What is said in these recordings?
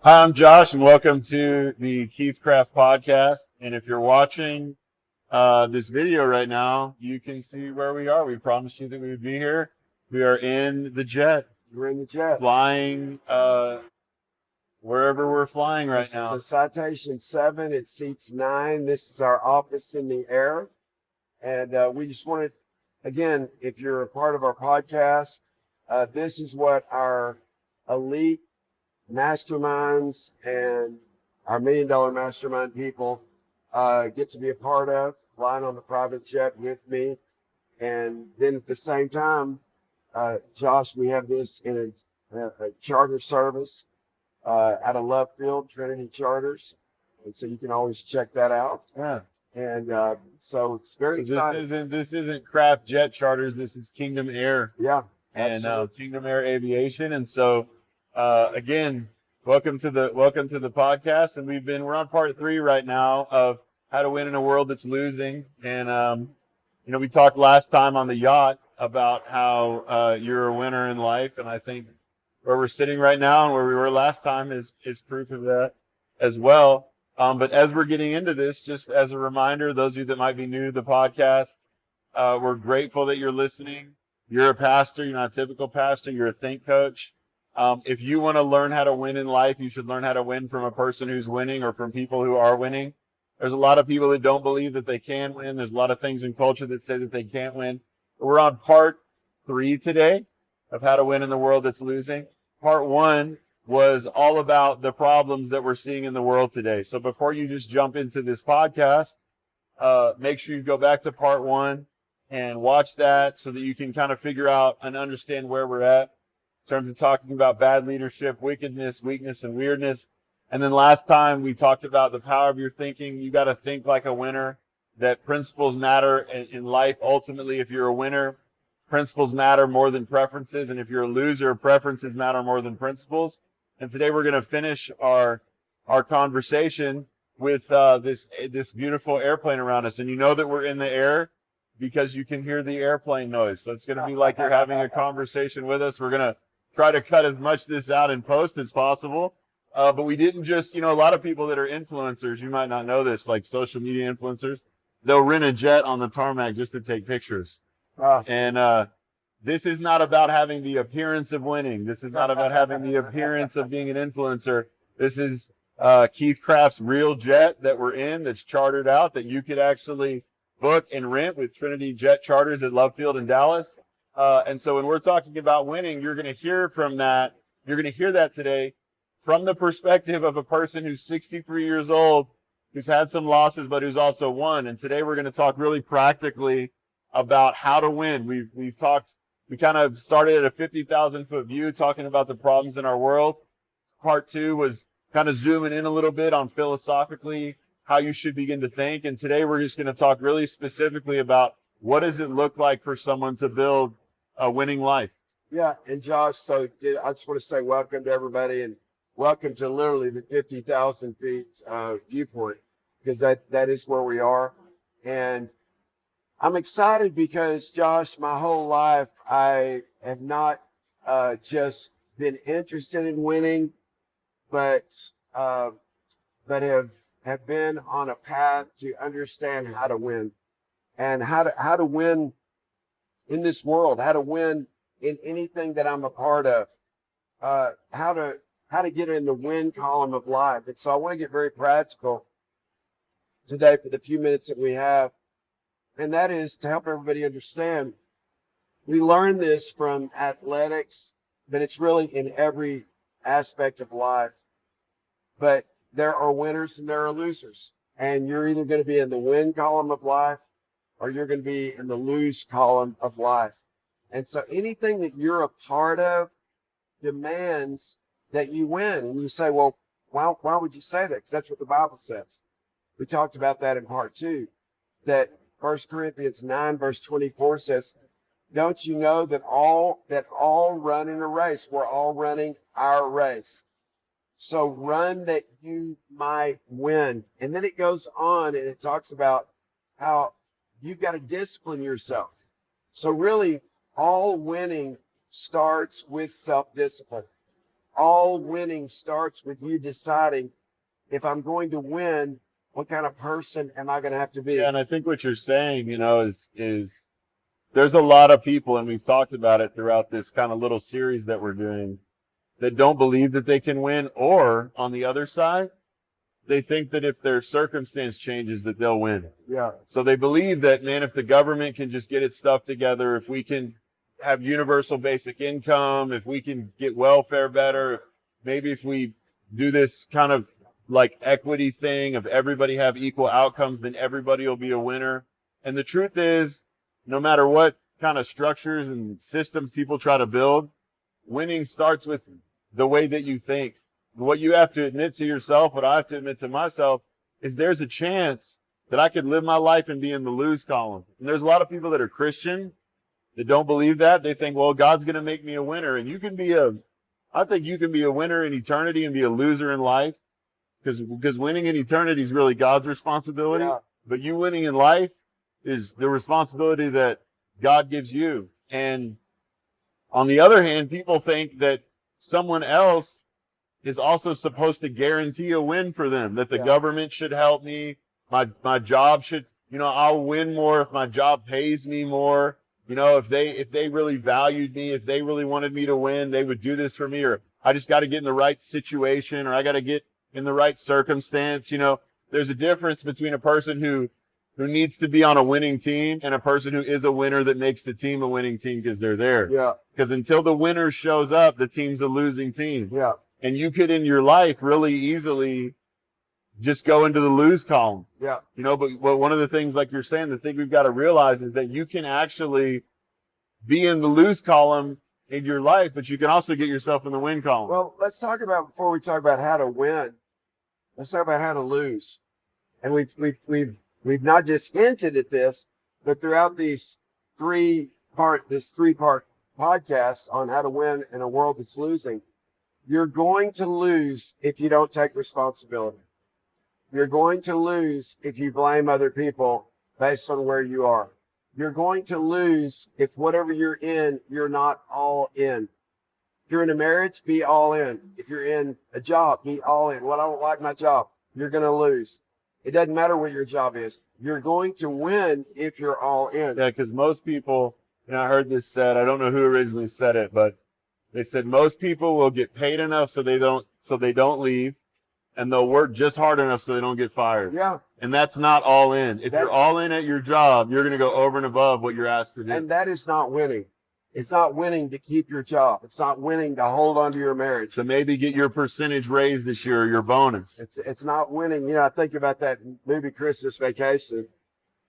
Hi, I'm Josh, and welcome to the Keith Craft podcast. And if you're watching this video right now, you can see where we are. We promised you that we would be here. We are in the jet, We're in the jet. flying wherever we're flying right now. The Citation 7, it seats 9. This is our office in the air. And we just wanted, again, if you're a part of our podcast, this is what our elite masterminds and our $1 million mastermind people get to be a part of, flying on the private jet with me. And then at the same time, Josh, we have this in a charter service out of Love Field, Trinity Charters. And so you can always check that out. Yeah. And so it's very So exciting. this isn't Craft Jet Charters. This is Kingdom Air Yeah, and absolutely. Kingdom Air Aviation. And so again, welcome to the podcast. And we're on part 3 right now of how to win in a world that's losing. And we talked last time on the yacht about how you're a winner in life, and I think where we're sitting right now and where we were last time is proof of that as well. But as we're getting into this, just as a reminder, those of you that might be new to the podcast, we're grateful that you're listening. You're a pastor. You're not a typical pastor. You're a think coach. If you want to learn how to win in life, you should learn how to win from a person who's winning or from people who are winning. There's a lot of people that don't believe that they can win. There's a lot of things in culture that say that they can't win. We're on part 3 today of how to win in the world that's losing. Part 1 was all about the problems that we're seeing in the world today. So before you just jump into this podcast, make sure you go back to part 1 and watch that so that you can kind of figure out and understand where we're at in terms of talking about bad leadership, wickedness, weakness, and weirdness. And then last time we talked about the power of your thinking. You got to think like a winner, that principles matter in life. Ultimately, if you're a winner, principles matter more than preferences. And if you're a loser, preferences matter more than principles. And today we're going to finish our conversation with this beautiful airplane around us. And you know that we're in the air because you can hear the airplane noise. So it's going to be like you're having a conversation with us. We're going to try to cut as much of this out in post as possible. But we didn't just, a lot of people that are influencers, you might not know this, like social media influencers, they'll rent a jet on the tarmac just to take pictures. And this is not about having the appearance of winning. This is not about having the appearance of being an influencer. This is Keith Craft's real jet that we're in, that's chartered out, that you could actually book and rent with Trinity Jet Charters at Love Field in Dallas. And so when we're talking about winning, you're going to hear from that. You're going to hear that today from the perspective of a person who's 63 years old, who's had some losses, but who's also won. And today we're going to talk really practically about how to win. We kind of started at a 50,000 foot view talking about the problems in our world. Part 2 was kind of zooming in a little bit on philosophically how you should begin to think. And today we're just going to talk really specifically about what does it look like for someone to build a winning life. Yeah, and Josh, so I just want to say welcome to everybody and welcome to literally the 50,000 feet viewpoint, because that is where we are. And I'm excited because, Josh, my whole life I have not just been interested in winning, but have been on a path to understand how to win and how to win in this world, how to win in anything that I'm a part of, how to get in the win column of life. And so I want to get very practical today for the few minutes that we have. And that is to help everybody understand. We learn this from athletics, but it's really in every aspect of life. But there are winners and there are losers. And you're either going to be in the win column of life or you're going to be in the lose column of life. And so anything that you're a part of demands that you win. And you say, well, why would you say that? Because that's what the Bible says. We talked about that in part 2, that 1 Corinthians 9 verse 24 says, don't you know that all run in a race? We're all running our race. So run that you might win. And then it goes on and it talks about how you've got to discipline yourself. So really, all winning starts with self-discipline. all winning starts with you deciding, if I'm going to win, what kind of person am I going to have to be? Yeah, and I think what you're saying, is there's a lot of people, and we've talked about it throughout this kind of little series that we're doing, that don't believe that they can win, or on the other side, they think that if their circumstance changes that they'll win. Yeah. So they believe that, man, if the government can just get its stuff together, if we can have universal basic income, if we can get welfare better, maybe if we do this kind of like equity thing of everybody have equal outcomes, then everybody will be a winner. And the truth is, no matter what kind of structures and systems people try to build, winning starts with the way that you think. What you have to admit to yourself, what I have to admit to myself, is there's a chance that I could live my life and be in the lose column. And there's a lot of people that are Christian that don't believe that. They think, well, God's going to make me a winner. And I think you can be a winner in eternity and be a loser in life, because winning in eternity is really God's responsibility. Yeah. But you winning in life is the responsibility that God gives you. And on the other hand, people think that someone else is also supposed to guarantee a win for them, that the government should help me. My job should, I'll win more if my job pays me more. If they really valued me, if they really wanted me to win, they would do this for me. Or I just got to get in the right situation, or I got to get in the right circumstance. There's a difference between a person who needs to be on a winning team and a person who is a winner that makes the team a winning team because they're there. Yeah. Because until the winner shows up, the team's a losing team. Yeah. And you could, in your life, really easily just go into the lose column. Yeah. But one of the things, like you're saying, the thing we've got to realize is that you can actually be in the lose column in your life, but you can also get yourself in the win column. Well, before we talk about how to win, let's talk about how to lose. And we've not just hinted at this, but throughout this three-part podcast on how to win in a world that's losing, you're going to lose if you don't take responsibility. You're going to lose if you blame other people based on where you are. You're going to lose if whatever you're in, you're not all in. If you're in a marriage, be all in. If you're in a job, be all in. Well, I don't like my job. You're going to lose. It doesn't matter what your job is. You're going to win if you're all in. Yeah, because most people, I heard this said, I don't know who originally said it, but they said most people will get paid enough so they don't leave, and they'll work just hard enough so they don't get fired. Yeah. And that's not all in. If you're all in at your job, you're going to go over and above what you're asked to do. And that is not winning. It's not winning to keep your job. It's not winning to hold on to your marriage. So maybe get your percentage raised this year, or your bonus. It's not winning. I think about that movie Christmas Vacation.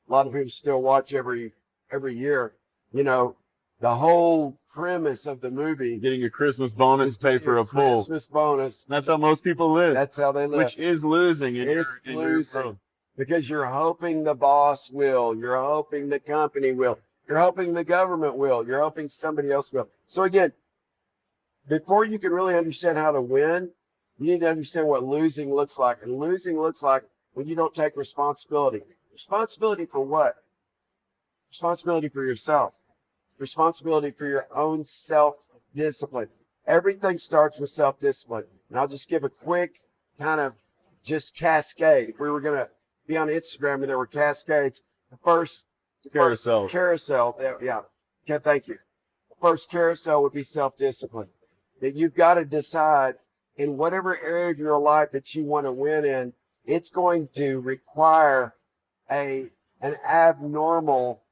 A lot of people still watch every year. The whole premise of the movie, Getting a Christmas bonus to pay for a pool. Christmas bonus. That's how most people live. That's how they live. Which is losing. It's losing because you're hoping the boss will. You're hoping the company will. You're hoping the government will. You're hoping somebody else will. So again, before you can really understand how to win, you need to understand what losing looks like. And losing looks like when you don't take responsibility. Responsibility for what? Responsibility for yourself. Responsibility for your own self-discipline. Everything starts with self-discipline. And I'll just give a quick kind of just cascade. If we were going to be on Instagram and there were cascades, the first carousel. Yeah. Okay, thank you. The first carousel would be self-discipline. That you've got to decide in whatever area of your life that you want to win in, it's going to require an abnormal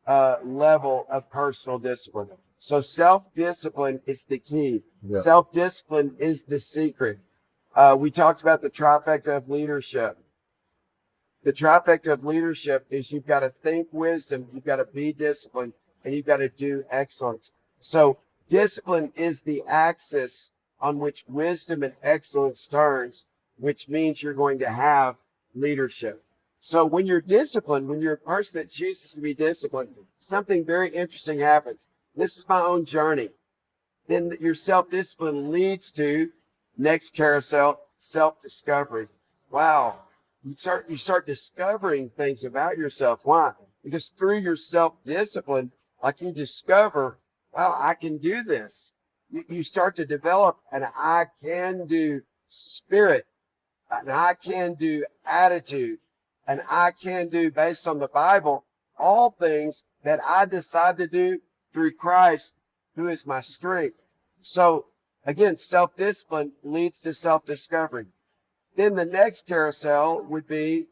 level of personal discipline. So self-discipline is the key. Yeah. Self-discipline is the secret. We talked about the trifecta of leadership. The trifecta of leadership is you've got to think wisdom, you've got to be disciplined, and you've got to do excellence. So discipline is the axis on which wisdom and excellence turns, which means you're going to have leadership. So when you're disciplined, when you're a person that chooses to be disciplined, something very interesting happens. This is my own journey. Then your self-discipline leads to, next carousel, self-discovery. Wow. You start discovering things about yourself. Why? Because through your self-discipline, like you discover, wow, I can do this. you start to develop an I can do spirit, an I can do attitude, an I can do based on the Bible, all things that I decide to do through Christ, who is my strength. So again, self-discipline leads to self-discovery. Then the next carousel would be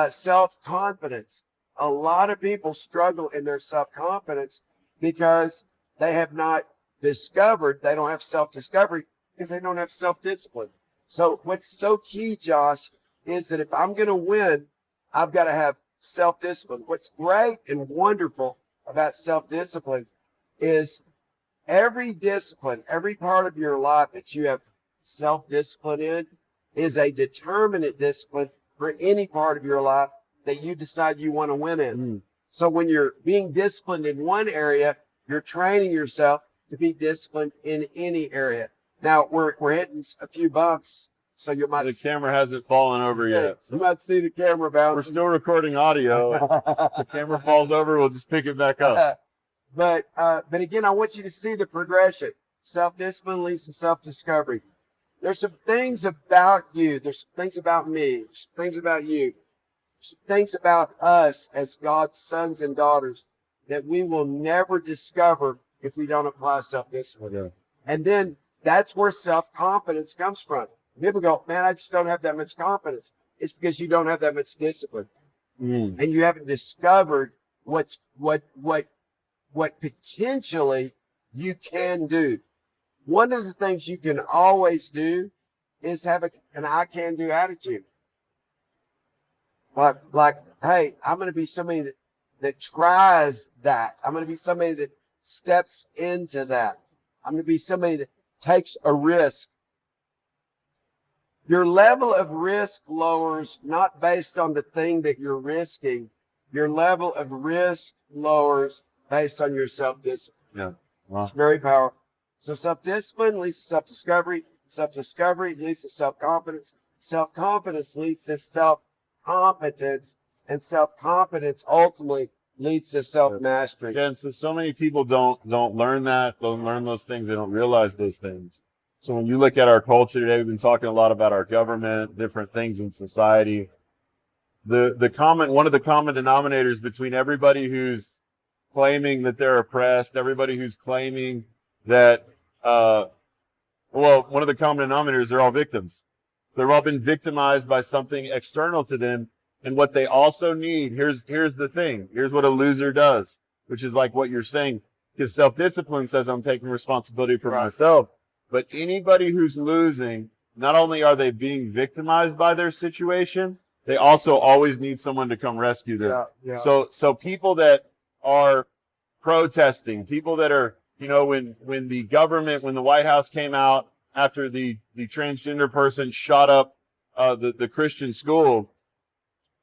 self-confidence. A lot of people struggle in their self-confidence because they have not discovered, they don't have self-discovery because they don't have self-discipline. So what's so key, Josh, is that if I'm going to win, I've got to have self-discipline. What's great and wonderful about self-discipline is every discipline, every part of your life that you have self-discipline in is a determinate discipline for any part of your life that you decide you want to win in. So when you're being disciplined in one area, you're training yourself to be disciplined in any area. Now we're hitting a few bumps, so you might. The camera hasn't fallen over yet. You might see the camera bouncing. We're still recording audio. If the camera falls over, we'll just pick it back up. But again, I want you to see the progression. Self-discipline leads to self-discovery. There's some things about you. There's some things about me. There's some things about you. There's some things about us as God's sons and daughters that we will never discover if we don't apply self-discipline. Yeah. And then that's where self-confidence comes from. People go, man, I just don't have that much confidence. It's because you don't have that much discipline. And you haven't discovered what potentially you can do. One of the things you can always do is have an I can do attitude. Like, hey, I'm going to be somebody that tries that. I'm going to be somebody that steps into that. I'm going to be somebody that takes a risk. Your level of risk lowers not based on the thing that you're risking. Your level of risk lowers based on your self-discipline. Yeah. Wow. It's very powerful. So self-discipline leads to self-discovery. Self-discovery leads to self-confidence. Self-confidence leads to self-competence. And self-competence ultimately leads to self-mastery. Again, so many people don't learn that. Don't learn those things. They don't realize those things. So when you look at our culture today, we've been talking a lot about our government, different things in society. One of the common denominators between everybody who's claiming that they're oppressed, everybody who's claiming that, one of the common denominators, they're all victims. So they've all been victimized by something external to them. And what they also need, here's the thing. Here's what a loser does, which is like what you're saying. Because self-discipline says I'm taking responsibility for myself. But anybody who's losing, not only are they being victimized by their situation, they also always need someone to come rescue them. Yeah. So people that are protesting, people that are, when the government, when the White House came out after the transgender person shot up the Christian school,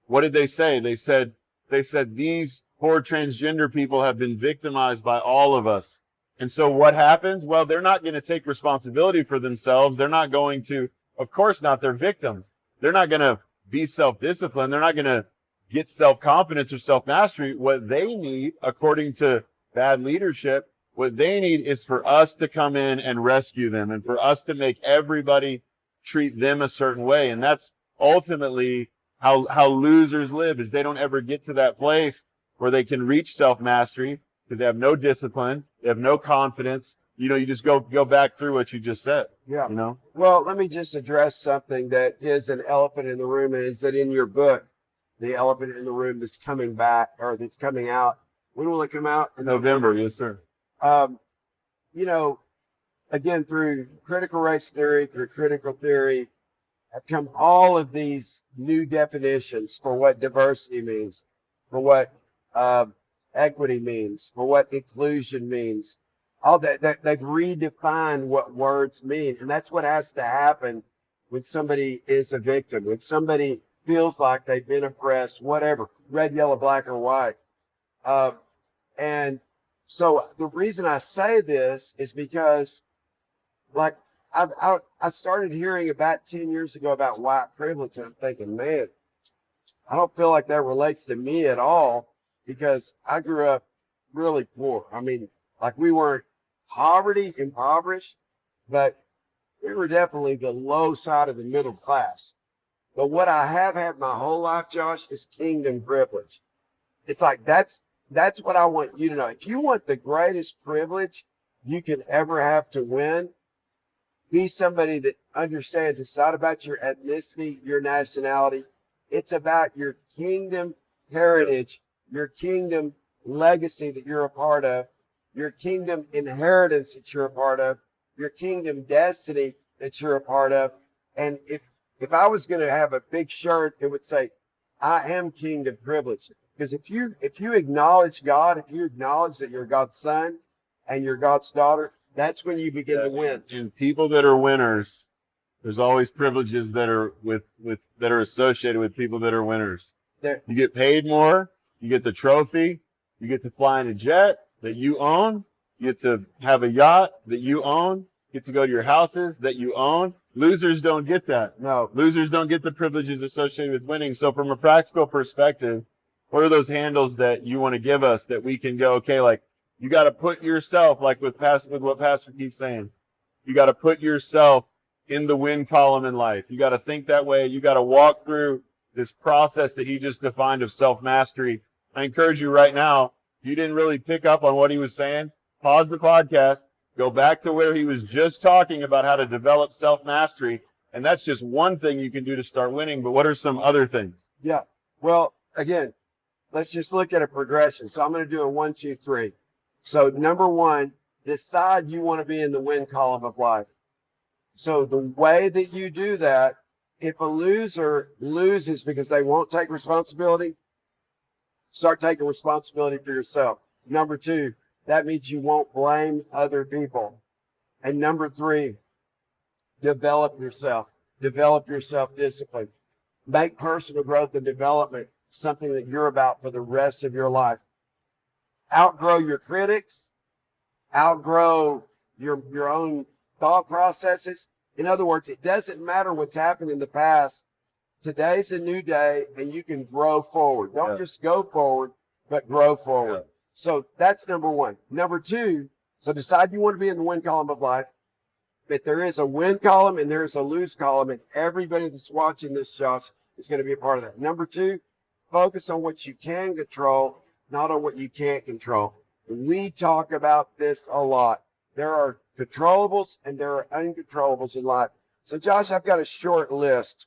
what did they say? They said these poor transgender people have been victimized by all of us. And so what happens? Well, they're not going to take responsibility for themselves. They're not going to, of course not, they're victims. They're not going to be self-disciplined. They're not going to get self-confidence or self-mastery. What they need, according to bad leadership, what they need is for us to come in and rescue them and for us to make everybody treat them a certain way. And that's ultimately how losers live, is they don't ever get to that place where they can reach self-mastery because they have no discipline. They have no confidence. You just go back through what you just said. Yeah. Well, let me just address something that is an elephant in the room, and is that in your book, The Elephant in the Room, that's coming back, or that's coming out. When will it come out? In November, yes, sir. Again, through critical race theory, through critical theory, have come all of these new definitions for what diversity means, for what equity means, for what inclusion means. All that they've redefined what words mean. And that's what has to happen when somebody is a victim, when somebody feels like they've been oppressed, whatever, red, yellow, black, or white. And so the reason I say this is because, like, I started hearing about 10 years ago about white privilege, and I'm thinking, man, I don't feel like that relates to me at all, because I grew up really poor. I mean, like, we weren't impoverished, but we were definitely the low side of the middle class. But what I have had my whole life, Josh, is kingdom privilege. It's like, that's what I want you to know. If you want the greatest privilege you can ever have to win, be somebody that understands it's not about your ethnicity, your nationality. It's about your kingdom heritage, your kingdom legacy that you're a part of, your kingdom inheritance that you're a part of, your kingdom destiny that you're a part of. And if I was going to have a big shirt, it would say, I am kingdom privileged. Because if you acknowledge God, if you acknowledge that you're God's son and you're God's daughter, that's when you begin to win. And people that are winners, there's always privileges that are that are associated with people that are winners. You get paid more, you get the trophy, you get to fly in a jet that you own, you get to have a yacht that you own, you get to go to your houses that you own. Losers don't get that. No. Losers don't get the privileges associated with winning. So from a practical perspective, what are those handles that you want to give us that we can go, okay, like you got to put yourself, like with what Pastor Keith's saying, you got to put yourself in the win column in life. You got to think that way. You got to walk through this process that he just defined of self-mastery. I encourage you right now, if you didn't really pick up on what he was saying, pause the podcast, go back to where he was just talking about how to develop self-mastery. And that's just one thing you can do to start winning. But what are some other things? Yeah. Well, again, let's just look at a progression. So I'm going to do a 1, 2, 3. So number one, decide you want to be in the win column of life. So the way that you do that, if a loser loses because they won't take responsibility, start taking responsibility for yourself. Number two, that means you won't blame other people. And number three, develop yourself. Develop your self-discipline. Make personal growth and development something that you're about for the rest of your life. Outgrow your critics. Outgrow your own thought processes. In other words, it doesn't matter what's happened in the past. Today's a new day and you can grow forward. Don't just go forward, but grow forward. Yeah. So that's number one. Number two, so decide you want to be in the win column of life. But there is a win column and there is a lose column, and everybody that's watching this, Josh, is going to be a part of that. Number two, focus on what you can control, not on what you can't control. We talk about this a lot. There are controllables and there are uncontrollables in life. So, Josh, I've got a short list.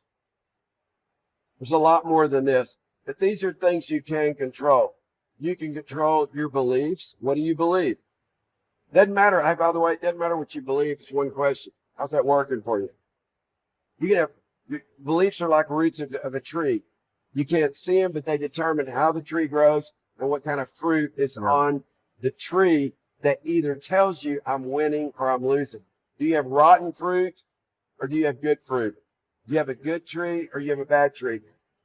There's a lot more than this, but these are things you can control. You can control your beliefs. What do you believe? Doesn't matter. Hey, by the way, it doesn't matter what you believe. It's one question. How's that working for you? You can have, your beliefs are like roots of a tree. You can't see them, but they determine how the tree grows and what kind of fruit is on the tree that either tells you I'm winning or I'm losing. Do you have rotten fruit or do you have good fruit? Do you have a good tree or you have a bad tree?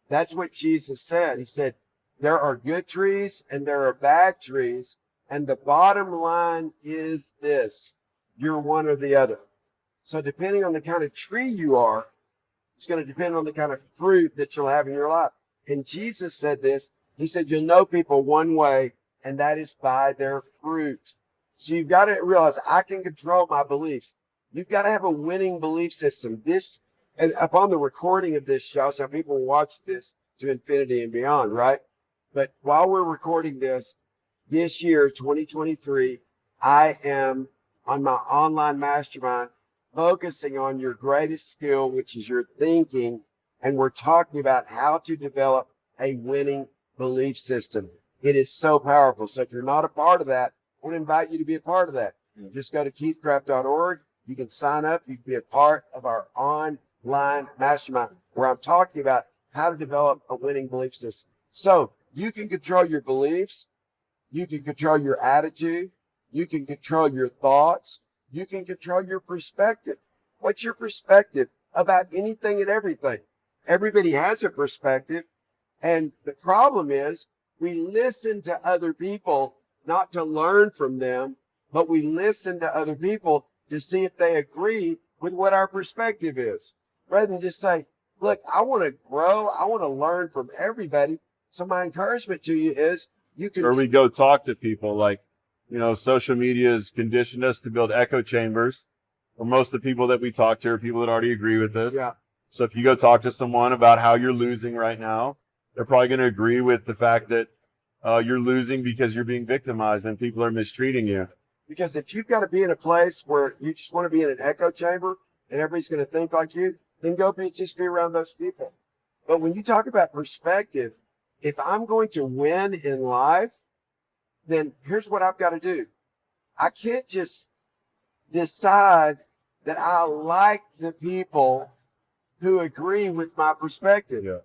That's what Jesus said. He said, there are good trees and there are bad trees. And the bottom line is this: you're one or the other. So depending on the kind of tree you are, it's going to depend on the kind of fruit that you'll have in your life. And Jesus said this. He said, you'll know people one way, and that is by their fruit. So you've got to realize I can control my beliefs. You've got to have a winning belief system. This, upon the recording of this show, so people watch this to infinity and beyond, right? But while we're recording this year, 2023, I am on my online mastermind focusing on your greatest skill, which is your thinking. And we're talking about how to develop a winning belief system. It is so powerful. So if you're not a part of that, I want to invite you to be a part of that. Just go to keithcraft.org. You can sign up. You can be a part of our online mastermind where I'm talking about how to develop a winning belief system. So you can control your beliefs. You can control your attitude. You can control your thoughts. You can control your perspective. What's your perspective about anything and everything? Everybody has a perspective. And the problem is we listen to other people not to learn from them, but we listen to other people to see if they agree with what our perspective is. Rather than just say, look, I want to grow. I want to learn from everybody. So my encouragement to you is you can... Or we go talk to people like social media has conditioned us to build echo chambers. Where most of the people that we talk to are people that already agree with us. Yeah. So if you go talk to someone about how you're losing right now, they're probably going to agree with the fact that you're losing because you're being victimized and people are mistreating you. Because if you've got to be in a place where you just want to be in an echo chamber and everybody's going to think like you, then just be around those people. But when you talk about perspective, if I'm going to win in life, then here's what I've got to do. I can't just decide that I like the people who agree with my perspective. Yeah.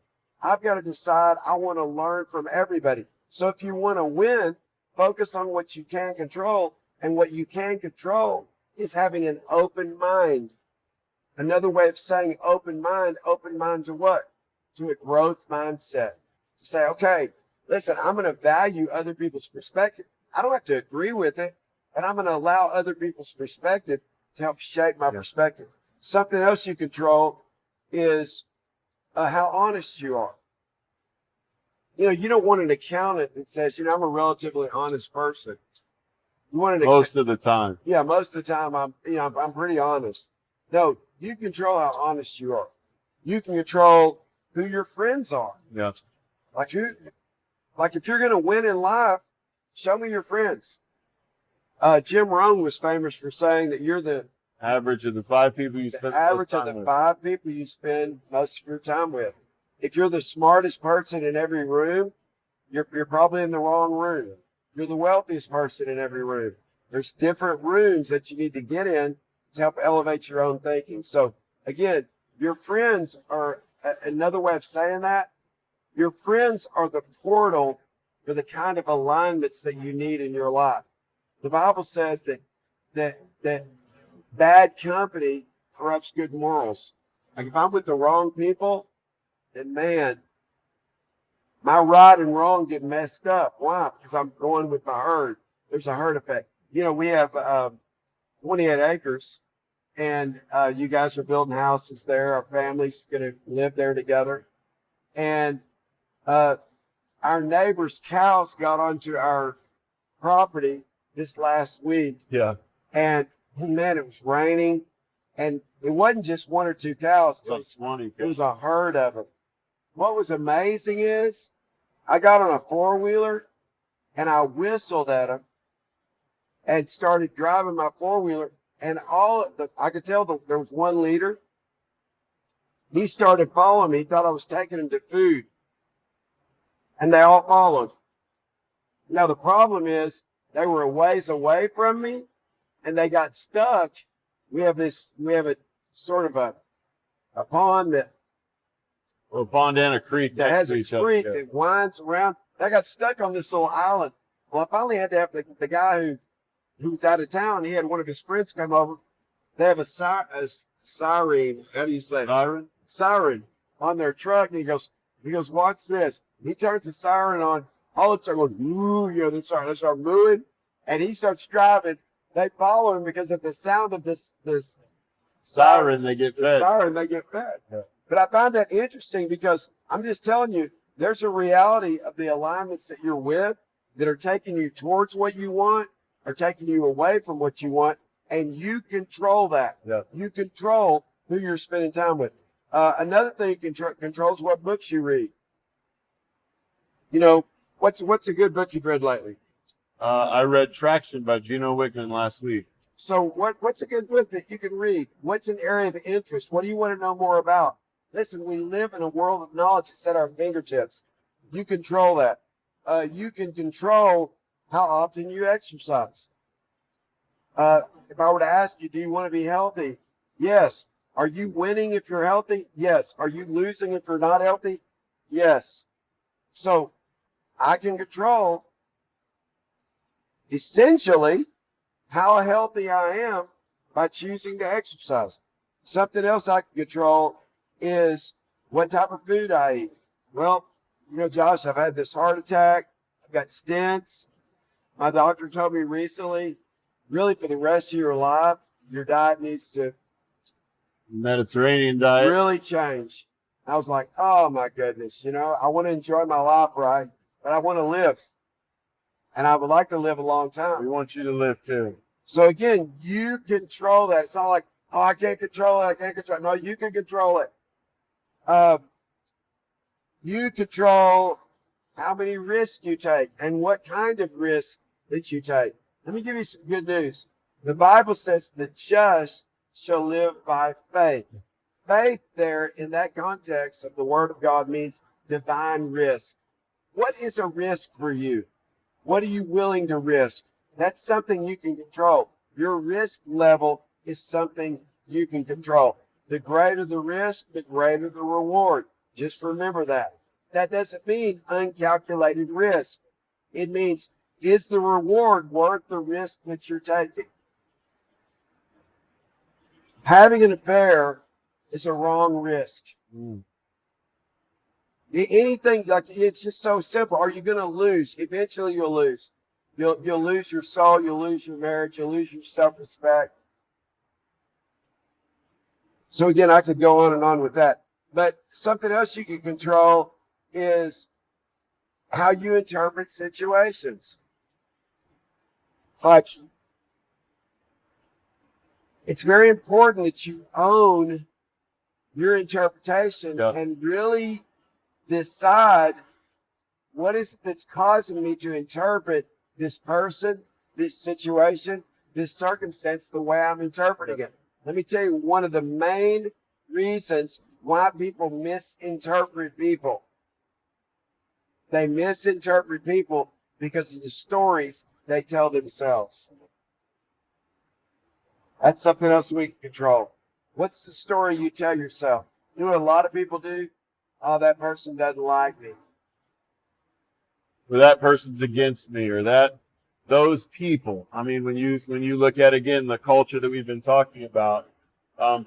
I've got to decide I want to learn from everybody. So if you want to win, focus on what you can control. And what you can control is having an open mind. Another way of saying open mind to what? To a growth mindset. To say, okay, listen, I'm going to value other people's perspective. I don't have to agree with it, but I'm going to allow other people's perspective to help shape my perspective. Something else you control is how honest you are. You don't want an accountant that says, I'm a relatively honest person. You want most of the time. Yeah, most of the time I'm pretty honest. No, you control how honest you are. You can control who your friends are. Yeah. Like if you're going to win in life, show me your friends. Jim Rohn was famous for saying that you're the average of the 5 people you spend average of the 5 people you spend most of your time with. If you're the smartest person in every room, you're probably in the wrong room. You're the wealthiest person in every room. There's different rooms that you need to get in to help elevate your own thinking. So again, your friends are another way of saying that. Your friends are the portal for the kind of alignments that you need in your life. The Bible says that bad company corrupts good morals. Like if I'm with the wrong people, then man, my right and wrong get messed up. Why? Because I'm going with the herd. There's a herd effect. We have 28 acres, and you guys are building houses there. Our family's going to live there together. And our neighbor's cows got onto our property this last week. Yeah. And man, it was raining, and it wasn't just 1 or 2 cows. It was a herd of them. What was amazing is I got on a 4-wheeler and I whistled at him and started driving my 4-wheeler, and I could tell there was one leader. He started following me. He thought I was taking him to food, and they all followed. Now the problem is they were a ways away from me and they got stuck. We have a sort of a pond a pond and a creek that has a creek that winds around. They got stuck on this little island. Well, I finally had to have the guy who was out of town. He had one of his friends come over. They have a siren. How do you say it? Siren on their truck. And he goes, watch this. He turns the siren on. All of them start going, ooh, they start moving. And he starts driving. They follow him because at the sound of this siren, they get fed. Yeah. But I find that interesting because I'm just telling you, there's a reality of the alignments that you're with that are taking you towards what you want or taking you away from what you want. And you control that. Yeah. You control who you're spending time with. Another thing you control is what books you read. What's a good book you've read lately? I read Traction by Gino Wickman last week. So what's a good book that you can read? What's an area of interest? What do you want to know more about? Listen, we live in a world of knowledge that's at our fingertips. You control that. You can control how often you exercise. If I were to ask you, do you want to be healthy? Yes. Are you winning if you're healthy? Yes. Are you losing if you're not healthy? Yes. So I can control essentially how healthy I am by choosing to exercise. Something else I can control is what type of food I eat. Well, Josh, I've had this heart attack. I've got stents. My doctor told me recently, really for the rest of your life, your diet needs to Mediterranean diet really change. I was like, oh my goodness, I want to enjoy my life, right? But I want to live. and I would like to live a long We time. want you to live too. So again, you control that. It's not like, oh, I can't control it. I can't control it. No, you can control it. You control how many risks you take and what kind of risk that you take. Let me give you some good news. The Bible says the just shall live by faith. Faith there in that context of the Word of God means divine risk. What is a risk for you? What are you willing to risk? That's something you can control. Your risk level is something you can control. The greater the risk, the greater the reward. Just remember that. That doesn't mean uncalculated risk. It means, is the reward worth the risk that you're taking? Having an affair is a wrong risk. Anything, like, it's just so simple. Are you going to lose? Eventually you'll lose. You'll lose your soul. You'll lose your marriage. You'll lose your self-respect. So again, I could go on with that. But something else you can control is how you interpret situations. It's like, it's very important that you own your interpretation and really decide, what is it that's causing me to interpret this person, this situation, this circumstance the way I'm interpreting it. Let me tell you one of the main reasons why people misinterpret people. They misinterpret people because of the stories they tell themselves. That's something else we can control. What's the story you tell yourself? You know what a lot of people do? Oh, that person doesn't like me. Or that person's against me, or those people. I mean, when you look at, again, the culture that we've been talking about,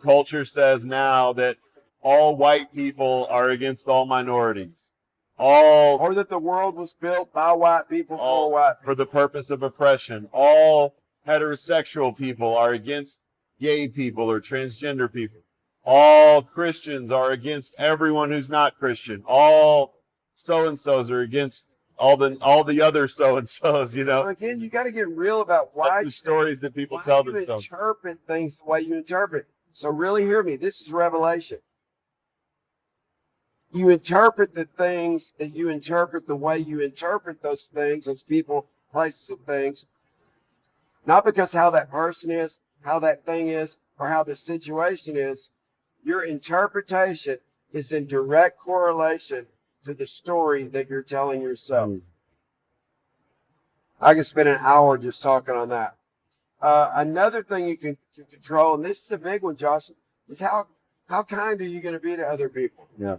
culture says now that all white people are against all minorities. Or that the world was built by white people for white people. For the purpose of oppression. All heterosexual people are against gay people or transgender people. All Christians are against everyone who's not Christian. All so-and-sos are against all the other so-and-sos, you know. So again, you got to get real about why. That's the stories that people tell themselves. You interpret things the way you interpret. So really hear me. This is revelation. You interpret the things that you interpret the way you interpret those things, those people, places, and things. Not because how that person is, how that thing is, or how the situation is. Your interpretation is in direct correlation to the story that you're telling yourself. I can spend an hour just talking on that. Another thing you can control, and this is a big one, Josh, is how kind are you going to be to other people? Yeah.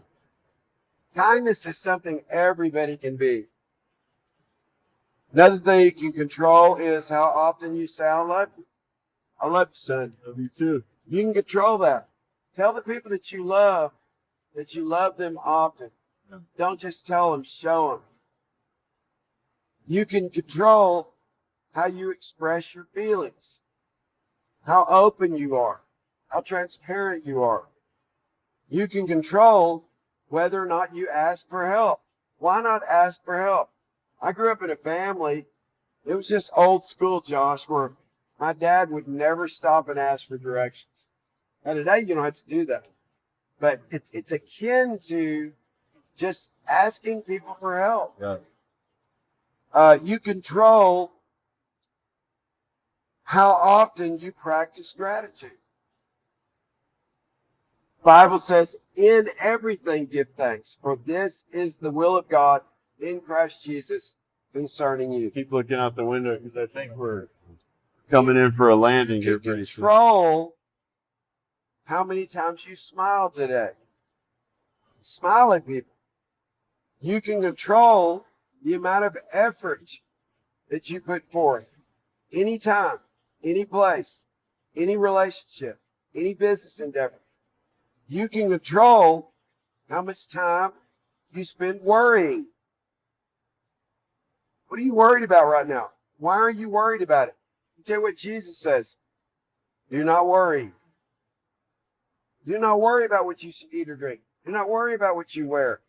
Kindness is something everybody can be. Another thing you can control is how often you say, I love you. I love you, son. Love you too. You can control that. Tell the people that you love them often. Yeah. Don't just tell them, show them. You can control how you express your feelings, how open you are, how transparent you are. You can control whether or not you ask for help. Why not ask for help? I grew up in a family, it was just old school, Josh, where my dad would never stop and ask for directions. Now today you don't have to do that. But it's akin to just asking people for help. Yeah. You control how often you practice gratitude. The Bible says, in everything give thanks, for this is the will of God in Christ Jesus concerning you. Keep looking out the window because I think we're coming in for a landing here pretty soon. Control how many times you smile today. Smile at people. You can control the amount of effort that you put forth. Anytime, any place, any relationship, any business endeavor. You can control how much time you spend worrying. What are you worried about right now? Why are you worried about it? I'll tell you what Jesus says. Do not worry. Do not worry about what you should eat or drink. Do not worry about what you wear.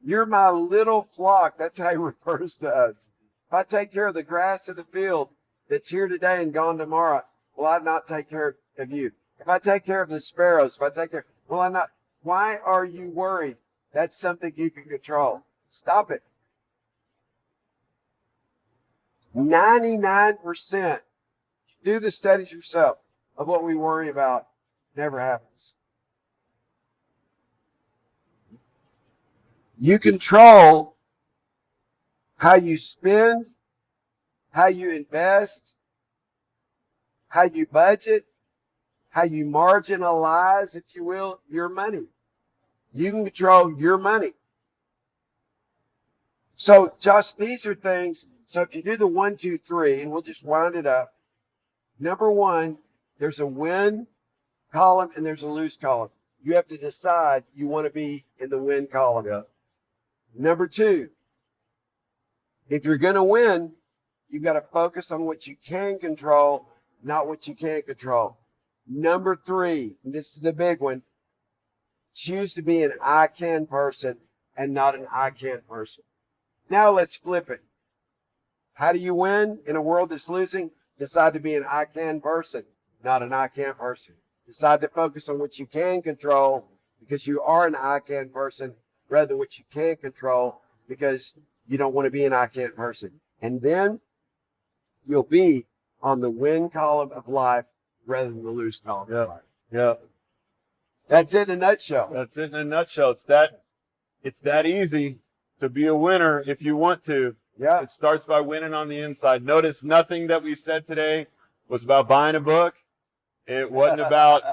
You're my little flock. That's how he refers to us. If I take care of the grass of the field that's here today and gone tomorrow, will I not take care of you? If I take care of the sparrows, if I take care, will I not? Why are you worried? That's something you can control. Stop it. 99%, do the studies yourself, of what we worry about never happens. You control how you spend, how you invest, how you budget, how you marginalize, if you will, your money. You can control your money. So, Josh, these are things. So if you do the 1, 2, 3, and we'll just wind it up. Number one, there's a win column and there's a lose column. You have to decide you want to be in the win column. Yeah. Number two, if you're going to win, you've got to focus on what you can control, not what you can't control. Number three, and this is the big one, choose to be an I can person and not an I can't person. Now let's flip it. How do you win in a world that's losing? Decide to be an I can person, not an I can't person. Decide to focus on what you can control because you are an I can person rather than what you can't control because you don't want to be an I can't person. And then you'll be on the win column of life rather than the lose column of life. Yeah. That's it in a nutshell. That's it in a nutshell. It's that easy to be a winner if you want to. Yeah. It starts by winning on the inside. Notice nothing that we said today was about buying a book. It wasn't about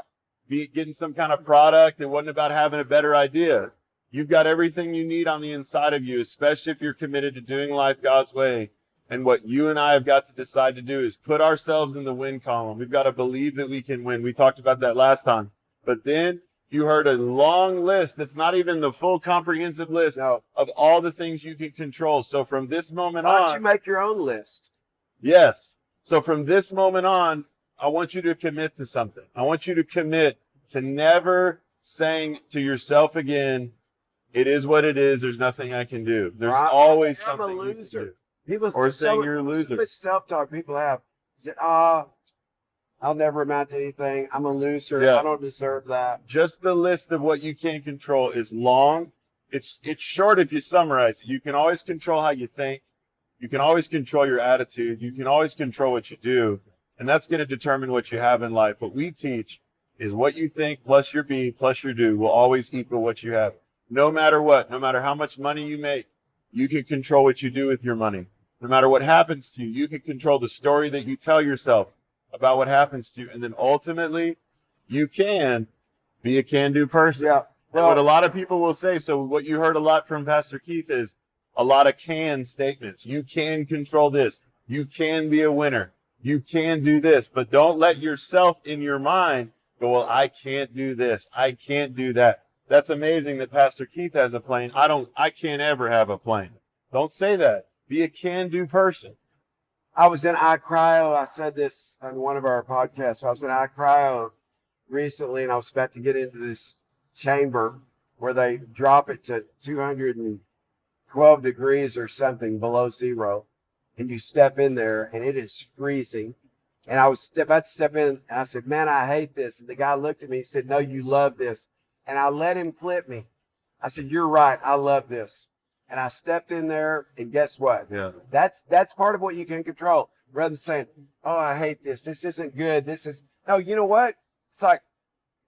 getting some kind of product. It wasn't about having a better idea. You've got everything you need on the inside of you, especially if you're committed to doing life God's way. And what you and I have got to decide to do is put ourselves in the win column. We've got to believe that we can win. We talked about that last time. But then you heard a long list that's not even the full comprehensive list of all the things you can control. So from this moment on... Why don't you make your own list? Yes. So from this moment on, I want you to commit to something. I want you to commit to never saying to yourself again, it is what it is. There's nothing I can do. There's always something you can do. People or saying you're a loser. So much self-talk people have. Is it, I'll never amount to anything. I'm a loser. Yeah. I don't deserve that. Just the list of what you can control is long. It's short if you summarize it. You can always control how you think. You can always control your attitude. You can always control what you do. And that's going to determine what you have in life. What we teach is what you think plus your be plus your do will always equal what you have. No matter what, no matter how much money you make, you can control what you do with your money. No matter what happens to you, you can control the story that you tell yourself about what happens to you. And then ultimately, you can be a can-do person. Yeah. Well, and what a lot of people will say, so what you heard a lot from Pastor Keith is a lot of can statements. You can control this. You can be a winner. You can do this. But don't let yourself in your mind go, well, I can't do this. I can't do that. That's amazing that Pastor Keith has a plane. I can't ever have a plane. Don't say that. Be a can-do person. I was in iCryo. I said this on one of our podcasts. I was in iCryo recently, and I was about to get into this chamber where they drop it to 212 degrees or something below zero, and you step in there, and it is freezing. And I was about to step in, and I said, man, I hate this. And the guy looked at me and said, no, you love this. And I let him flip me. I said, you're right. I love this. And I stepped in there, and guess what? Yeah. That's part of what you can control. Rather than saying, oh, I hate this. This isn't good. No, you know what? It's like,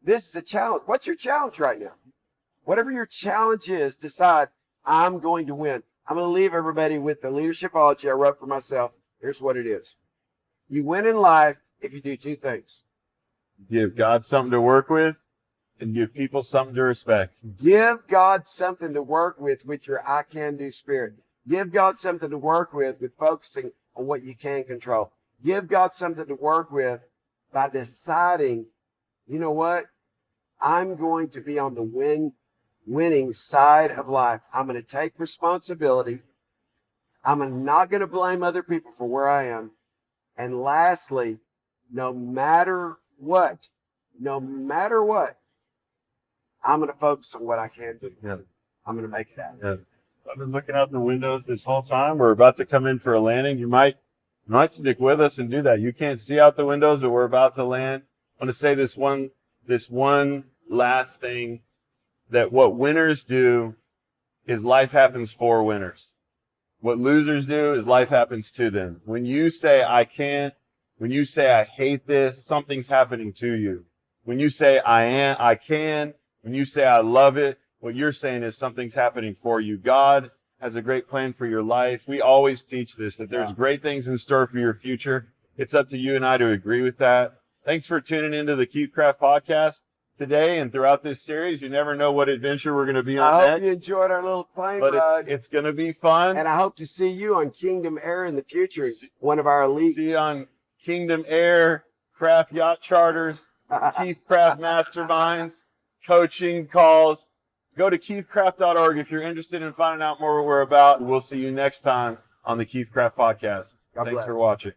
this is a challenge. What's your challenge right now? Whatever your challenge is, decide, I'm going to win. I'm going to leave everybody with the leadershipology I wrote for myself. Here's what it is. You win in life if you do two things. Give God something to work with and give people something to respect. Give God something to work with your I can do spirit. Give God something to work with focusing on what you can control. Give God something to work with by deciding, you know what? I'm going to be on the winning side of life. I'm going to take responsibility. I'm not going to blame other people for where I am. And lastly, no matter what, I'm going to focus on what I can do. Yeah. I'm going to make it happen. Yeah. I've been looking out the windows this whole time. We're about to come in for a landing. You might stick with us and do that. You can't see out the windows, but we're about to land. I want to say this one last thing, that what winners do is life happens for winners. What losers do is life happens to them. When you say, I can't, when you say, I hate this, something's happening to you. When you say, I can, when you say, I love it, what you're saying is something's happening for you. God has a great plan for your life. We always teach this, that there's great things in store for your future. It's up to you and I to agree with that. Thanks for tuning into the Keith Craft podcast today and throughout this series. You never know what adventure we're going to be on I next. hope you enjoyed our little plane But ride. it's going to be fun. And I hope to see you on Kingdom Air in the future. One of our elite. See you on Kingdom Air, Craft Yacht Charters, Keith Craft Masterminds, coaching calls. Go to keithcraft.org if you're interested in finding out more what we're about. We'll see you next time on the Keith Craft Podcast. God Thanks bless. for watching.